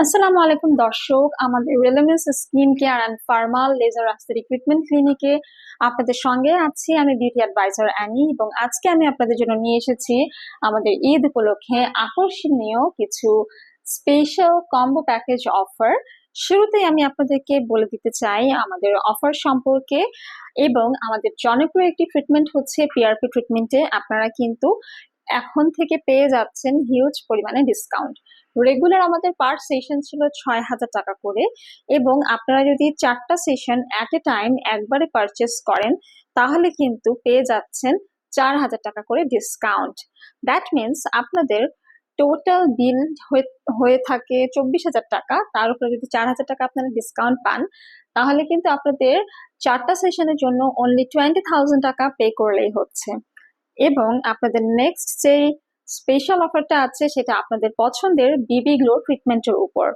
আসসালামু আলাইকুম দর্শক, আমাদের রেলেমেন্স skin care and formal laser aesthetic treatment ক্লিনিকে আপনাদের সঙ্গে আছি আমি বিউটি অ্যাডভাইজার অ্যানি। এবং আজকে আমি আপনাদের জন্য নিয়ে এসেছি আমাদের ঈদ উপলক্ষে আকর্ষণীয় কিছু স্পেশাল কম্বো প্যাকেজ অফার। শুরুতেই আমি আপনাদেরকে বলে দিতে চাই আমাদের অফার সম্পর্কে। এবং আমাদের জনপ্রিয় একটি ট্রিটমেন্ট হচ্ছে পিআরপি ট্রিটমেন্টে আপনারা কিন্তু এখন থেকে পেয়ে যাচ্ছেন হিউজ পরিমাণে ডিসকাউন্ট। রেগুলার আমাদের পার সেশন ছিল ৬,০০০ টাকা করে, এবং আপনারা যদি 4টা সেশন অ্যাট এ টাইম একবারে পারচেস করেন তাহলে কিন্তু পেয়ে যাচ্ছেন ৪,০০০ টাকা করে ডিসকাউন্ট। দ্যাট মিনস আপনাদের টোটাল বিল হয়ে থাকে ২৪,০০০ টাকা, তার উপরে যদি ৪,০০০ টাকা আপনারা ডিসকাউন্ট পান তাহলে কিন্তু আপনাদের 4টা সেশনের জন্য অনলি 20,000 টাকা পে করলেই হচ্ছে। এবং আপনাদের নেক্সট যে স্পেশাল অফারটা আছে সেটা আপনাদের পছন্দের বিবি গ্লো ট্রিটমেন্টের উপর।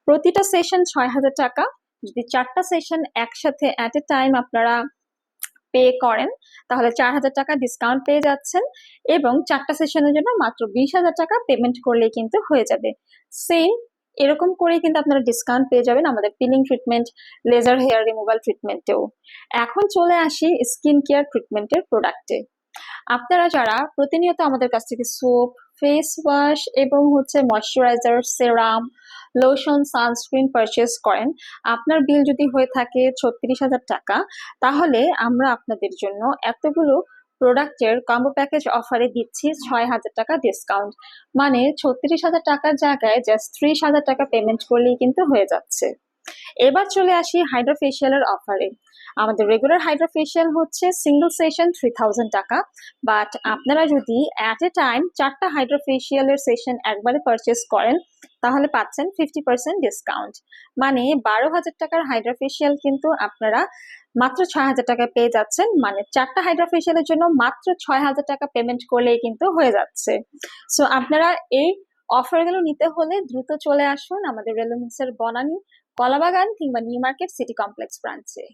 প্রতিটা সেশন ৬,০০০ টাকা, যদি 4টা সেশন একসাথে অ্যাট এ টাইম আপনারা পে করেন তাহলে ৪,০০০ টাকা ডিসকাউন্ট পেয়ে যাচ্ছেন, এবং 4টা সেশনের জন্য মাত্র 20,০০০ টাকা পেমেন্ট করলেই কিন্তু হয়ে যাবে। সেম এরকম করে কিন্তু আপনারা ডিসকাউন্ট পেয়ে যাবেন আমাদের peeling treatment, laser hair removal ট্রিটমেন্টেও। এখন চলে আসি স্কিন কেয়ার ট্রিটমেন্টের প্রোডাক্টে। আপনারা যারা প্রতিনিয়ত আমাদের কাছ থেকে সোপ, ফেস ওয়াশ এবং ময়শ্চারাইজার, সেরাম, লোশন, সানস্ক্রিন পারচেস করেন, আপনার বিল যদি হয়ে থাকে ৩৬,০০০ টাকা, তাহলে আমরা আপনাদের জন্য এতগুলো প্রোডাক্টের কম্বো প্যাকেজ অফারে দিচ্ছি ৬,০০০ টাকা ডিসকাউন্ট। মানে ৩৬,০০০ টাকার জায়গায় জাস্ট ৩০,০০০ টাকা পেমেন্ট করলেই কিন্তু হয়ে যাচ্ছে। এবার চলে আসি হাইড্রা ফেশিয়ালের অফারে। আমাদের রেগুলার হাইড্রা ফেশিয়াল হচ্ছে সিঙ্গেল সেশন 3,000 টাকা, বাট আপনারা যদি অ্যাট এ টাইম 4টা হাইড্রা ফেশিয়ালের সেশন একবারে পারচেস করেন তাহলে পাচ্ছেন 50% ডিসকাউন্ট। মানে ১২,০০০ টাকার হাইড্রা ফেশিয়াল কিন্তু আপনারা মাত্র ৬,০০০ টাকায় পেয়ে যাচ্ছেন। মানে 4টা হাইড্রা ফেশিয়ালের জন্য মাত্র ৬,০০০ টাকা পেমেন্ট করলেই কিন্তু হয়ে যাচ্ছে। সো আপনারা এই অফারগুলো নিতে হলে দ্রুত চলে আসুন আমাদের রেলুমেন্সের বনানী, কলাবাগান কিংবা নিউ মার্কেট সিটি কমপ্লেক্স ব্রাঞ্চে।